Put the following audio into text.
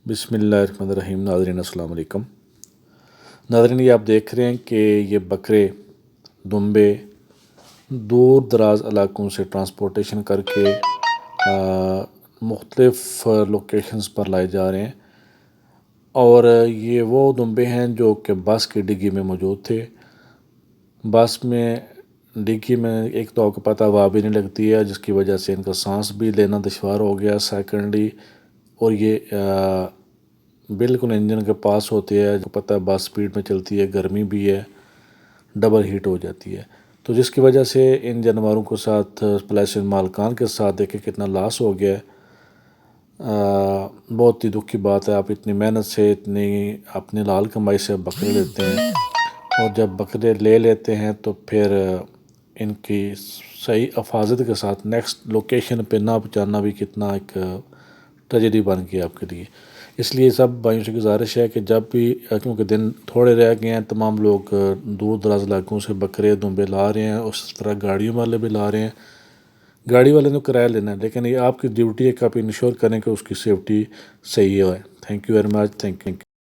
بسم اللہ الرحمن الرحیم۔ ناظرین السلام علیکم۔ ناظرین، یہ آپ دیکھ رہے ہیں کہ یہ بکرے دمبے دور دراز علاقوں سے ٹرانسپورٹیشن کر کے مختلف لوکیشنز پر لائے جا رہے ہیں، اور یہ وہ دمبے ہیں جو کہ بس کی ڈگی میں موجود تھے۔ بس میں ڈگی میں ایک تو آپ کو پتہ ہوا بھی نہیں لگتی ہے، جس کی وجہ سے ان کا سانس بھی لینا دشوار ہو گیا۔ سیکنڈلی اور یہ بالکل انجن کے پاس ہوتے ہیں، جو پتہ ہے بس سپیڈ میں چلتی ہے، گرمی بھی ہے، ڈبل ہیٹ ہو جاتی ہے، تو جس کی وجہ سے ان جانوروں کے ساتھ پلیس مالکان کے ساتھ دیکھیں کتنا لاس ہو گیا ہے۔ بہت ہی دکھ کی بات ہے۔ آپ اتنی محنت سے اتنی اپنی لال کمائی سے بکرے لیتے ہیں، اور جب بکرے لے لیتے ہیں تو پھر ان کی صحیح حفاظت کے ساتھ نیکسٹ لوکیشن پہ نہ پہنچانا بھی کتنا ایک ٹریجڈی بن گئی آپ کے لیے۔ اس لیے سب بھائیوں سے گزارش ہے کہ جب بھی، کیونکہ دن تھوڑے رہ گئے ہیں، تمام لوگ دور دراز علاقوں سے بکرے دمبے لا رہے ہیں، اس طرح گاڑیوں والے بھی لا رہے ہیں۔ گاڑی والے نے کرایہ لینا ہے، لیکن یہ آپ کی ڈیوٹی ہے کہ آپ انشور کریں کہ اس کی سیفٹی صحیح ہے۔ Thank you very much. Thank you.